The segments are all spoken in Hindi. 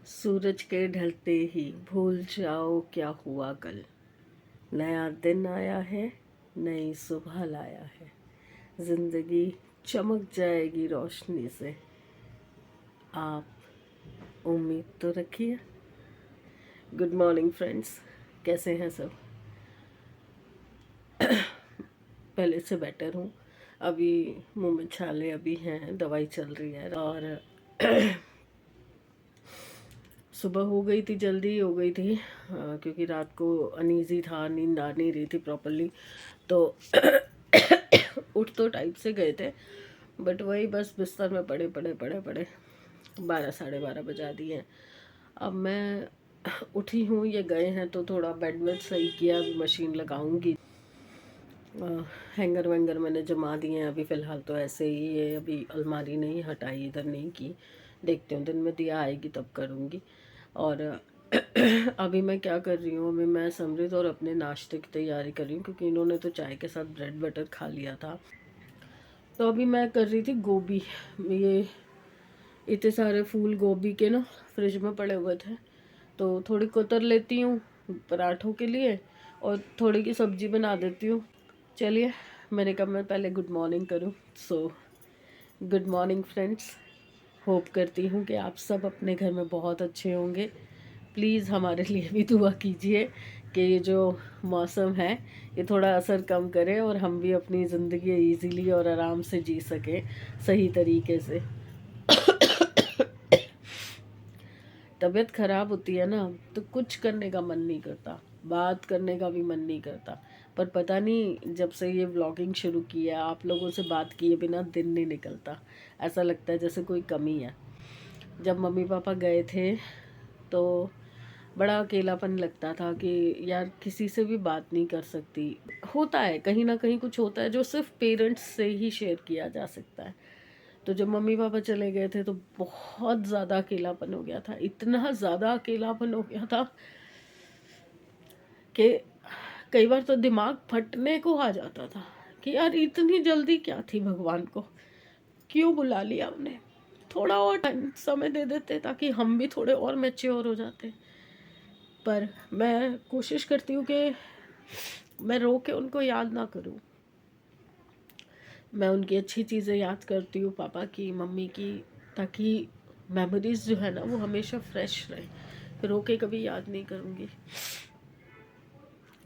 सूरज के ढलते ही भूल जाओ क्या हुआ कल। नया दिन आया है, नई सुबह लाया है। जिंदगी चमक जाएगी रोशनी से। आप उम्मीद तो रखिए। गुड मॉर्निंग फ्रेंड्स, कैसे हैं सब? पहले से बेटर हूँ। अभी मुंह में छाले अभी हैं, दवाई चल रही है और सुबह हो गई थी, जल्दी हो गई थी क्योंकि रात को अनईजी था, नींद आ नहीं रही थी प्रॉपरली। तो उठ तो टाइप से गए थे, बट वही बस बिस्तर में पड़े पड़े पड़े पड़े 12 साढ़े 12 बजा दिए हैं। अब मैं उठी हूँ, ये गए हैं तो थोड़ा बेड वेड सही किया, अभी मशीन लगाऊंगी। हैंगर वैंगर मैंने जमा दिए हैं अभी फ़िलहाल तो ऐसे ही है। अभी अलमारी नहीं हटाई, इधर नहीं की, देखते हूँ दिन में दिया आएगी तब करूँगी। और अभी मैं क्या कर रही हूँ, अभी मैं समृद्ध और अपने नाश्ते की तैयारी कर रही हूँ क्योंकि इन्होंने तो चाय के साथ ब्रेड बटर खा लिया था। तो अभी मैं कर रही थी गोभी। ये इतने सारे फूल गोभी के ना फ्रिज में पड़े हुए थे, तो थोड़ी कुतर लेती हूँ पराठों के लिए और थोड़ी की सब्जी बना देती हूँ। चलिए, मैंने कहा मैं पहले गुड मॉर्निंग करूँ। So good morning friends, hope करती हूँ कि आप सब अपने घर में बहुत अच्छे होंगे। प्लीज़ हमारे लिए भी दुआ कीजिए कि ये जो मौसम है ये थोड़ा असर कम करे और हम भी अपनी ज़िंदगी इजीली और आराम से जी सकें सही तरीके से। तबीयत ख़राब होती है ना तो कुछ करने का मन नहीं करता, बात करने का भी मन नहीं करता। पर पता नहीं, जब से ये व्लॉगिंग शुरू की है, आप लोगों से बात किए बिना दिन नहीं निकलता। ऐसा लगता है जैसे कोई कमी है। जब मम्मी पापा गए थे तो बड़ा अकेलापन लगता था कि यार किसी से भी बात नहीं कर सकती। होता है कहीं ना कहीं, कुछ होता है जो सिर्फ पेरेंट्स से ही शेयर किया जा सकता है। तो जब मम्मी पापा चले गए थे तो बहुत ज़्यादा अकेलापन हो गया था, इतना ज़्यादा अकेलापन हो गया था कि कई बार तो दिमाग फटने को आ जाता था कि यार इतनी जल्दी क्या थी, भगवान को क्यों बुला लिया उन्हें। थोड़ा और टाइम समय दे देते ताकि हम भी थोड़े और मैच्योर हो जाते। पर मैं कोशिश करती हूँ कि मैं रो के उनको याद ना करूँ। मैं उनकी अच्छी चीज़ें याद करती हूँ, पापा की, मम्मी की, ताकि मेमोरीज जो है ना वो हमेशा फ्रेश रहे। रो के कभी याद नहीं करूँगी।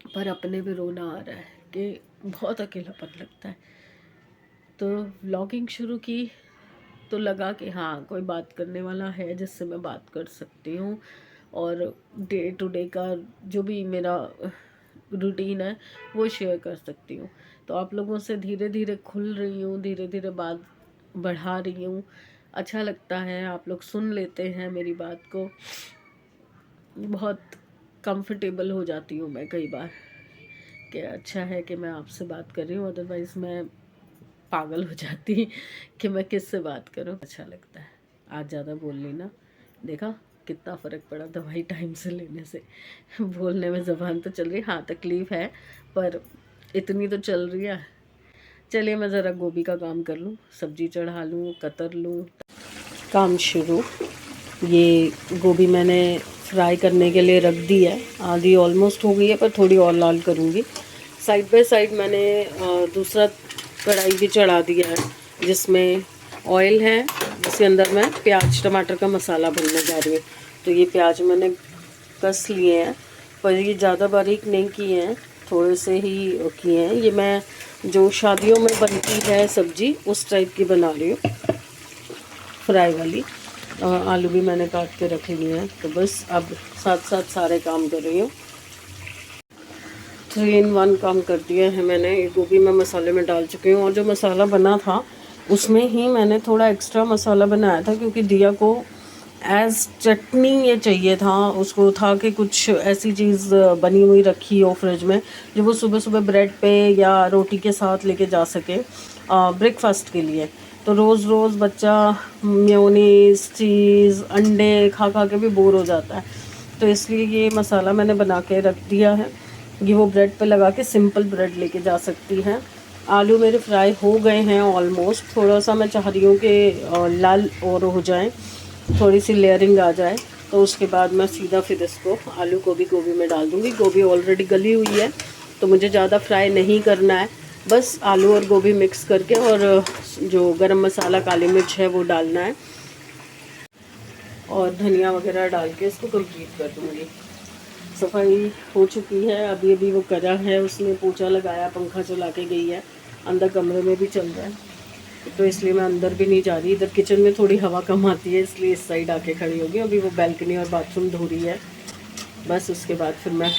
पर अपने भी रोना आ रहा है कि बहुत अकेलापन लगता है। तो व्लॉगिंग शुरू की तो लगा कि हाँ, कोई बात करने वाला है जिससे मैं बात कर सकती हूँ और डे टू डे का जो भी मेरा रूटीन है वो शेयर कर सकती हूँ। तो आप लोगों से धीरे धीरे खुल रही हूँ, धीरे धीरे बात बढ़ा रही हूँ। अच्छा लगता है, आप लोग सुन लेते हैं मेरी बात को। बहुत कंफर्टेबल हो जाती हूँ मैं कई बार कि अच्छा है कि मैं आपसे बात कर रही हूँ, अदरवाइज़ मैं पागल हो जाती कि मैं किससे बात करूं। अच्छा लगता है। आज ज़्यादा बोल ली ना, देखा कितना फ़र्क पड़ा दवाई टाइम से लेने से। बोलने में ज़बान तो चल रही, हाँ तकलीफ़ है पर इतनी तो चल रही है। चलिए मैं ज़रा गोभी का काम कर लूँ, सब्जी चढ़ा लूँ, कतर लूँ। काम शुरू। ये गोभी मैंने फ्राई करने के लिए रख दी है, आधी ऑलमोस्ट हो गई है पर थोड़ी और लाल करूँगी। साइड बाय साइड मैंने दूसरा कढ़ाई भी चढ़ा दिया है जिसमें ऑयल है, जिसके अंदर मैं प्याज टमाटर का मसाला भरने जा रही हूँ। तो ये प्याज मैंने कस लिए हैं, पर ये ज़्यादा बारीक नहीं किए हैं, थोड़े से ही किए हैं। ये मैं जो शादियों में बनती है सब्जी उस टाइप की बना रही हूँ, फ्राई वाली। आलू भी मैंने काट के रख लिए हैं। तो बस अब साथ साथ सारे काम कर रही हूँ। 3 in 1 काम कर दिया है मैंने। ये गोभी मैं मसाले में डाल चुकी हूँ और जो मसाला बना था उसमें ही मैंने थोड़ा एक्स्ट्रा मसाला बनाया था क्योंकि दिया को एज चटनी ये चाहिए था। उसको था कि कुछ ऐसी चीज़ बनी हुई रखी हो फ्रिज में जो वो सुबह सुबह ब्रेड पे या रोटी के साथ लेके जा सके ब्रेकफास्ट के लिए। तो रोज़ रोज़ बच्चा मेयोनीज, चीज़, अंडे खा खा के भी बोर हो जाता है। तो इसलिए ये मसाला मैंने बना के रख दिया है। ये वो ब्रेड पे लगा के सिंपल ब्रेड लेके जा सकती हैं। आलू मेरे फ्राई हो गए हैं ऑलमोस्ट। थोड़ा सा मैं चाह रही हूँ कि लाल और हो जाए, थोड़ी सी लेयरिंग आ जाए। तो उसके बाद मैं सीधा फिर इसको आलू गोभी में डाल दूँगी। गोभी ऑलरेडी गली हुई है तो मुझे ज़्यादा फ्राई नहीं करना है, बस आलू और गोभी मिक्स करके और जो गरम मसाला काली मिर्च है वो डालना है और धनिया वगैरह डाल के इसको कंप्लीट कर दूँगी। सफाई हो चुकी है, अभी अभी वो करा है, उसने पोछा लगाया, पंखा चला के गई है, अंदर कमरे में भी चल रहा है तो इसलिए मैं अंदर भी नहीं जा रही। इधर किचन में थोड़ी हवा कम आती है इसलिए इस साइड आके खड़ी होगी। अभी वो बैल्कनी और बाथरूम धो रही है, बस उसके बाद फिर मैं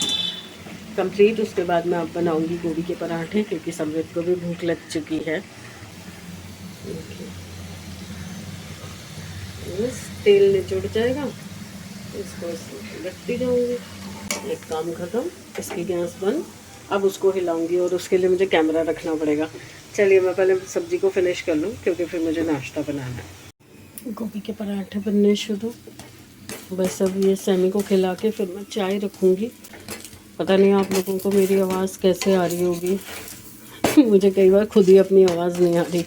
कंप्लीट, उसके बाद मैं अब बनाऊंगी गोभी के पराठे क्योंकि समृद्ध को भी भूख लग चुकी है। बस तेल निचुड़ जाएगा, इसको रखती जाऊंगी, एक काम खत्म, इसकी गैस बंद। अब उसको हिलाऊंगी और उसके लिए मुझे कैमरा रखना पड़ेगा। चलिए मैं पहले सब्ज़ी को फिनिश कर लूँ क्योंकि फिर मुझे नाश्ता बनाना है। गोभी के पराठे बनने शुरू, बस अब ये सैमी को खिला के फिर मैं चाय रखूँगी। पता नहीं आप लोगों को मेरी आवाज़ कैसे आ रही होगी मुझे कई बार खुद ही अपनी आवाज़ नहीं आ रही।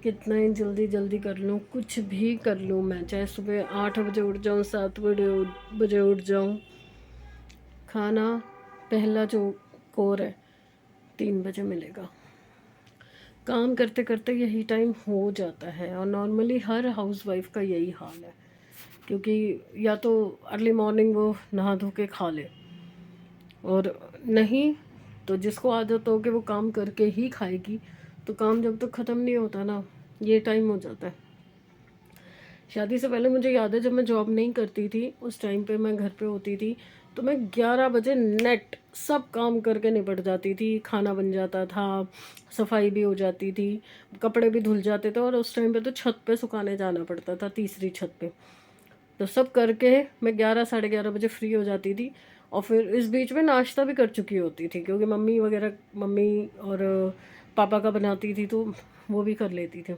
कितना ही जल्दी जल्दी कर लूँ, कुछ भी कर लूँ मैं, चाहे सुबह 8 बजे उठ जाऊँ, 7 बजे उठ जाऊँ, खाना पहला जो कोर है 3 बजे मिलेगा। काम करते करते यही टाइम हो जाता है और नॉर्मली हर हाउसवाइफ का यही हाल है, क्योंकि या तो अर्ली मॉर्निंग वो नहा धो के खा ले और नहीं तो जिसको आदत हो कि वो काम करके ही खाएगी, तो काम जब तक ख़त्म नहीं होता ना ये टाइम हो जाता है। शादी से पहले मुझे याद है जब मैं जॉब नहीं करती थी उस टाइम पे मैं घर पे होती थी तो मैं 11 बजे नेट सब काम करके निपट जाती थी, खाना बन जाता था, सफाई भी हो जाती थी, कपड़े भी धुल जाते थे और उस टाइम पे तो छत पे सुखाने जाना पड़ता था, तीसरी छत पे। तो सब करके मैं 11 साढ़े 11 बजे फ्री हो जाती थी और फिर इस बीच में नाश्ता भी कर चुकी होती थी क्योंकि मम्मी और पापा का बनाती थी तो वो भी कर लेती थी।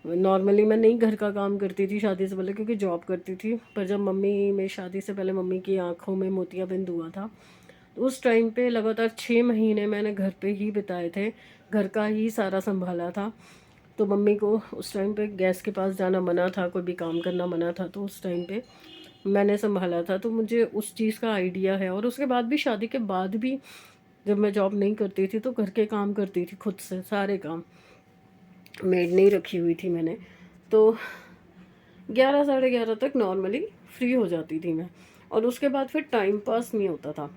नॉर्मली मैं नहीं घर का काम करती थी शादी से पहले क्योंकि जॉब करती थी, पर जब मेरी शादी से पहले मम्मी की आंखों में मोतियाबिंद हुआ था तो उस टाइम पे लगातार 6 महीने मैंने घर पे ही बिताए थे, घर का ही सारा संभाला था। तो मम्मी को उस टाइम पे गैस के पास जाना मना था, कोई भी काम करना मना था, तो उस टाइम पे मैंने संभाला था, तो मुझे उस चीज़ का आइडिया है। और उसके बाद भी, शादी के बाद भी जब मैं जॉब नहीं करती थी तो घर के काम करती थी खुद से, सारे काम, मेड नहीं रखी हुई थी मैंने। तो 11 साढ़े 11 तक नॉर्मली फ्री हो जाती थी मैं और उसके बाद फिर टाइम पास नहीं होता था।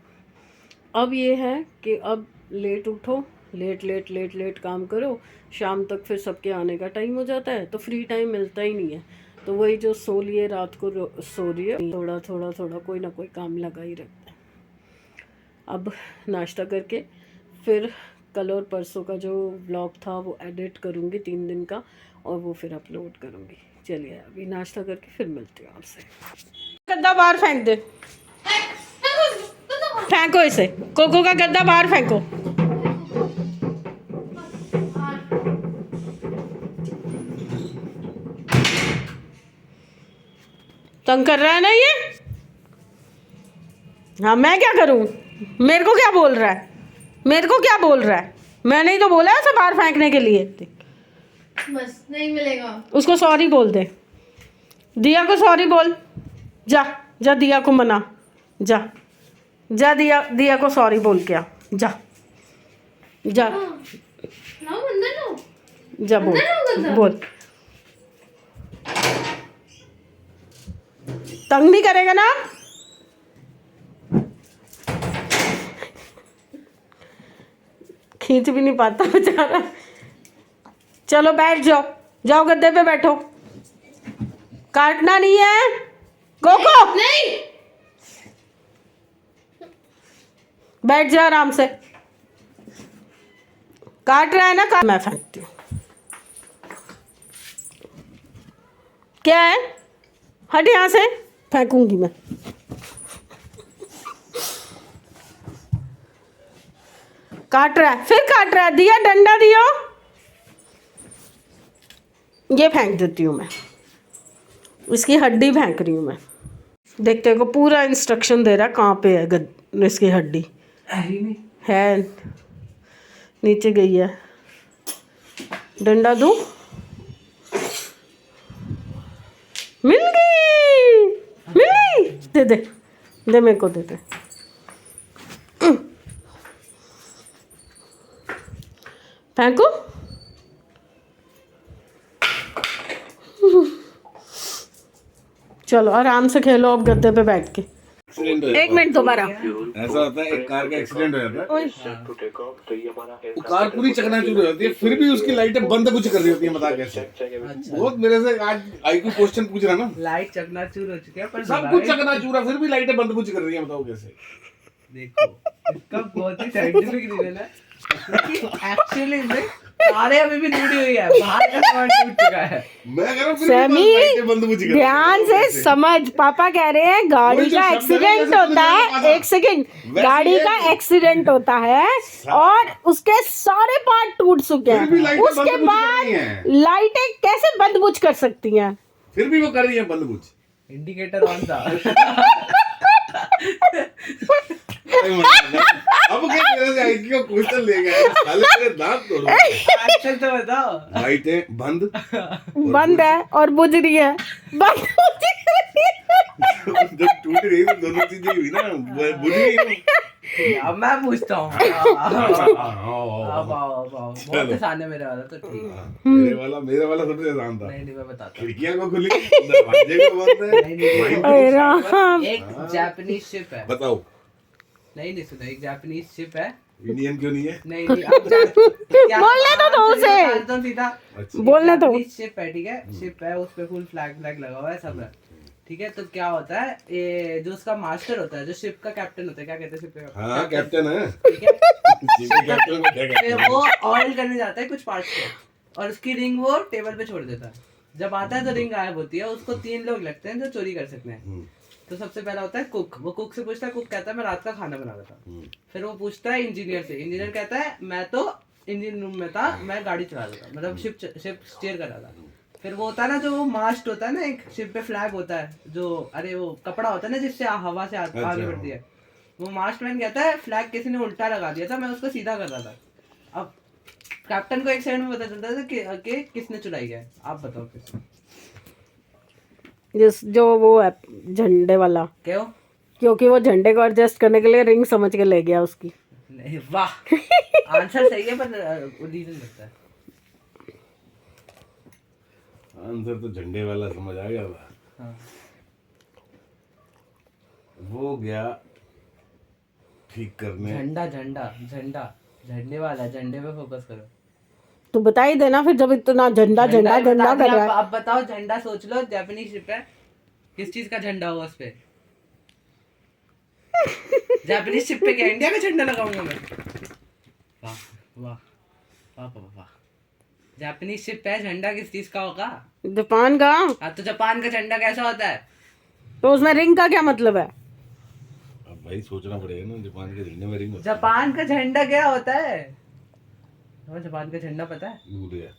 अब ये है कि अब लेट उठो, लेट काम करो, शाम तक फिर सबके आने का टाइम हो जाता है तो फ्री टाइम मिलता ही नहीं है। तो वही जो सो लिए रात को सो रही है, थोड़ा कोई ना कोई काम लगा ही रहता है। अब नाश्ता करके फिर कल और परसों का जो व्लॉग था वो एडिट करूँगी 3 दिन का और वो फिर अपलोड करूँगी। चलिए अभी नाश्ता करके फिर मिलती हूँ आपसे। गद्दा बाहर फेंक दे, फेंको इसे, कोको का गद्दा बाहर फेंको। तंग कर रहा है ना ये। हाँ मैं क्या करूँ, मेरे को क्या बोल रहा है, मैंने ही तो बोला है उसे बाहर फेंकने के लिए। बस नहीं मिलेगा उसको सॉरी बोल दे, दिया को सॉरी बोल, जा दिया को मना, जा दिया को सॉरी बोल के आ, जा बोल। तंग नहीं करेगा ना। खींच भी नहीं पाता बेचारा। चलो बैठ जाओ गद्दे पे बैठो, काटना नहीं है कोको, नहीं बैठ जा आराम से। काट रहा है ना, मैं फेंकती हूँ। क्या है, हट यहाँ से, फेंकूंगी मैं। काट रहा है, दिया डंडा दियो, ये फेंक देती हूँ मैं, इसकी हड्डी फेंक रही हूँ मैं। देखते को पूरा इंस्ट्रक्शन दे रहा है कहाँ पे है इसकी हड्डी है। नीचे गई है, डंडा दूं? मिल गई, मिल गई। दे दे, दे मेरे को, दे दे। फेंको। चलो आराम से खेलो अब गद्दे पे बैठ के। एक्सीडेंट हो एक मिनट दोबारा। ऐसा होता है, एक कार का एक्सीडेंट हो जाता है, ओए, वो कार पूरी चकनाचूर हो जाती है, फिर भी उसकी लाइटें बंद बुझ कर रही होती है, बता कैसे। बहुत मेरे से आज आईक्यू क्वेश्चन पूछ रहा ना, लाइट चकनाचूर हो चुके हैं पर सब कुछ चकनाचूर है, फिर भी लाइटें बंद बुझ कर रही है, बताओ कैसे। देखो इसका बहुत ही साइंटिफिक रीजन है क्योंकि एक्चुअली में तारे अभी भी जुड़ी हुई है, बाहर का सामान टूट चुका है। मैं कह रहा हूं, फिर भी लाइटें बंद बुझ कर रही है, ध्यान से कैसे? समझ। पापा कह रहे हैं गाड़ी वही जो का शब्द है, एक्सीडेंट जैसे होता तुमने है, कहा। एक सेकंड, वैसे गाड़ी ये- का एक्सीडेंट होता है और उसके सारे पार्ट टूट चुके फिर भी हैं, लाइटें उसके बंद बुझ कर बाद रही हैं। लाइटें कैसे बंद बुझ कर सकती हैं? फिर भी वो कर रही है बंद बुझ। इंडिकेटर ऑन था। अब क्या मेरे से आईक्यू क्वेश्चन ले गए, साले तेरे दांत तोड़ दूंगा। एक्चुअल तो बताओ। लाइटें बंद बंद है और बुझ रही है, बंद बुझ रही है। जब टूट गई तो दोनों चीजें हुई ना, बुझ गई ना। अब मैं पूछता हूँ। अब आओ बहुत आसान है मेरे वाला, तो ठीक है। मेरे वाला सबसे आसान था। नहीं मैं बताता हूँ। खिड़कियां को खुली, दरवाजे को बंद है। नहीं, अरे राम। एक जापानीज शिप है। बताओ, नहीं सुनो, एक जापानीज शिप है। इंडियन क्यों नहीं है? नहीं अब बोलने तो दो उसे। तो सीधा अच्छा, बोलने दो। शिप है, ठीक है, शिप है, उस पे फुल फ्लैग लगा हुआ है, सब है, ठीक है। तो क्या होता है, ये जो उसका मास्टर होता है, जो शिप का कैप्टन होता है, क्या कहते हैं शिप का? हाँ कैप्टन है। ठीक है। कैप्टन को क्या कहते फिर हैं? वो ऑयल करने जाता है कुछ पार्ट्स को, और उसकी रिंग वो टेबल पे छोड़ देता है। जब आता है तो रिंग गायब होती है। उसको 3 लोग लगते हैं जो चोरी कर सकते हैं। तो सबसे पहला होता है कुक। वो कुक से पूछता है, कुक कहता है मैं रात का खाना बना रहा था। फिर वो पूछता है इंजीनियर से, इंजीनियर कहता है मैं तो इंजन रूम में था, मैं गाड़ी चला रहा था, मतलब शिप स्टीयर कर रहा था। फिर वो होता है ना, जो वो मास्ट होता है ना, एक शिप पे फ्लैग होता है, जो अरे वो कपड़ा होता है ना जिससे हवा से आगे बढ़ती है, वो मास्ट मैन कहता है फ्लैग किसी ने उल्टा लगा दिया था, मैं उसको सीधा कर रहा था। अब कैप्टन को एक सेकंड में पता चलता था कि किसने चुराई है। आप बताओ किसने? जो वो है झंडे वाला, क्यों? क्योंकि वो झंडे को एडजस्ट करने के लिए रिंग समझ के ले गया उसकी। नहीं, वाह, आंसर सही है पर रीजन लगता है। आंसर तो झंडे वाला समझ आ गया था। हाँ। वो गया ठीक करने। झंडा झंडा झंडा झंडे वाला, झंडे पे फोकस करो। तो बता ही देना फिर, जब इतना झंडा झंडा ही बता झंडा कर दिया, रहा है। अब बताओ, झंडा सोच लो, जापानीज शिप है, किस चीज का झंडा होगा उस पे? जापानीज शिप पे क्या इंडिया का झंडा लगाऊंगा मैं? वाह वाह वाह वाह वाह। जापानीज शिप है, झंडा किस चीज का होगा? जापान का। हाँ, तो जापान का झंडा कैसा होता है? तो उसमें रिंग का क्या मतलब है? अब भाई सोचना पड़ेगा ना, जापान के झंडे में रिंग होता है। जापान का झंडा क्या होता है? तुम्हें जापान का झंडा पता है? भूल गया।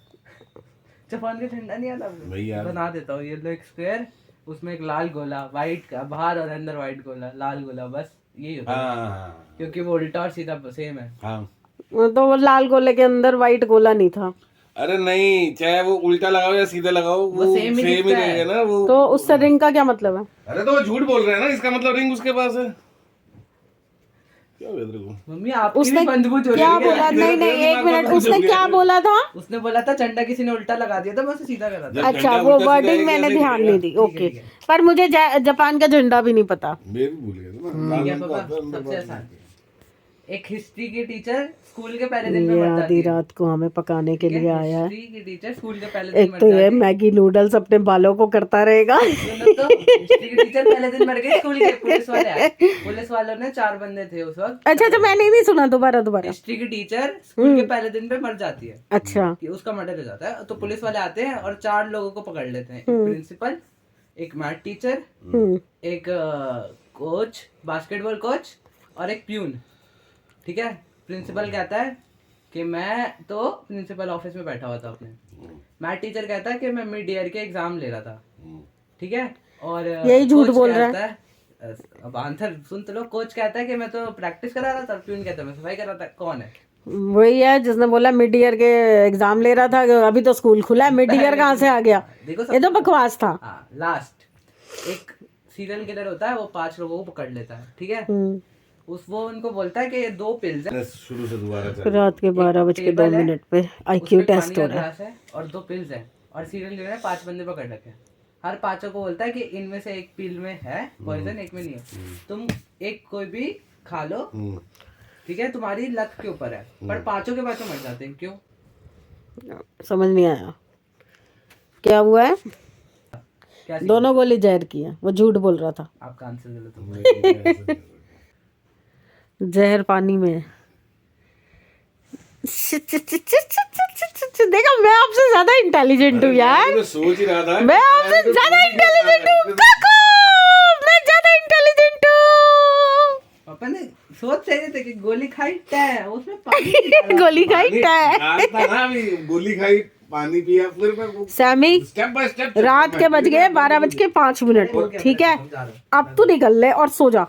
जापान का झंडा नहीं आता? नहीं यार। बना देता हूँ। येलो एक स्क्वायर, उसमें एक लाल गोला, व्हाइट का बाहर और अंदर व्हाइट गोला, लाल गोला, बस यही होता है। हाँ क्योंकि वो उल्टा और सीधा सेम है। हाँ। तो वो लाल गोले के अंदर व्हाइट गोला नहीं था। अरे नहीं, चाहे वो उल्टा लगाओ या सीधा लगाओ, वो सेम ही सेम ही दिखता है। रहेगा ना वो। तो उससे रिंग का क्या मतलब है? अरे तो वो झूठ बोल रहे हैं ना, इसका मतलब रिंग उसके पास है। क्या हो गया तेरे को? मम्मी आपकी उसने भी बंदूक हो रही क्या है क्या? बोला? नहीं नहीं, एक मिनट, बंद उसने हो गया। क्या बोला था? उसने बोला था झंडा किसी ने उल्टा लगा दिया था, मैं उसे सीधा कर रहा था। जब अच्छा, झंडा वो उल्टा सीधा वर्डिंग एक मैंने जैसा ही ध्यान नहीं दी। ठीक है, ओके, ठीक है। पर मुझे जापान का झंडा भी नहीं पता। मैं भी भूल गया था ना। ठीक है लाल पापा, रंग का था, सबसे आसान। एक हिस्ट्री की टीचर स्कूल के पहले दिन में ये मर जाती आधी है। रात को हमें पकाने के लिए आया है। हिस्ट्री की टीचर स्कूल के पहले दिन एक मर तो ये जाती है। मैगी नूडल्स अपने बालों को करता रहेगा। सुनो तो, हिस्ट्री की टीचर पहले दिन मर गई स्कूल के। पुलिस वाले आए, पुलिस वालों ने 4 बंदे थे उस वक्त। अच्छा अच्छा, मैंने नहीं सुना, दोबारा दोबारा। हिस्ट्री की टीचर स्कूल के पहले दिन पे मर जाती है, अच्छा। कि उसका मर्डर हो जाता है। तो पुलिस वाले आते हैं और 4 लोगों को पकड़ लेते हैं। एक प्रिंसिपल, एक मैथ टीचर, एक कोच, बास्केटबॉल कोच, और एक प्यून। ठीक है। प्रिंसिपल कहता है कि मैं तो प्रिंसिपल ऑफिस में बैठा हुआ था अपने। मैथ टीचर कहता है कि मैं मिड ईयर के एग्जाम ले रहा था। ठीक है। और यही झूठ कोच बोल रहा कहता है, अब आंसर सुन तो लो। कोच कहता है कि मैं तो प्रैक्टिस करा रहा था। प्यून कहता है मैं सफाई कर रहा था। कौन है? वही है जिसने बोला मिड ईयर के एग्जाम ले रहा था, अभी तो स्कूल खुला है, मिड ईयर कहाँ से आ गया? देखो ये तो बकवास था। हाँ, लास्ट एक सीरियल किलर होता है, वो 5 लोगों को पकड़ लेता है, ठीक है। वो उनको बोलता है कि ये 2 पिल्स है, शुरू से दोबारा चल रात के 12:02 पे IQ टेस्ट हो रहा है। है और 2 पिल्स है, और सीरियल किलर ने 5 बंदे पकड़ रखे हैं। हर 5 को बोलता है कि इनमें से एक पिल में है पॉइजन, एक में नहीं है, तुम एक कोई भी खा लो, ठीक है, तुम्हारी लक के ऊपर है। पर 5 के 5 मर जाते हैं, क्यों? समझ नहीं आया क्या हुआ है। क्या दोनों गोली जहर की है, वो झूठ बोल रहा था। आपका आंसर गलत हो। जहर पानी में है। देखा, मैं आपसे ज्यादा इंटेलिजेंट हूँ यार, मैं सोच ही रहा था मैं आपसे ज्यादा इंटेलिजेंट हूँ काकू, मैं ज्यादा इंटेलिजेंट हूँ। पापा ने सोच रहे थे कि गोली खाई टै, उसमें पानी गोली खाई टै। था ना, अभी गोली खाई, पानी पिया, फिर मैं सैमी, स्टेप बाय स्टेप रात के बज गए 12:05, ठीक है, अब तू निकल ले और सो जा।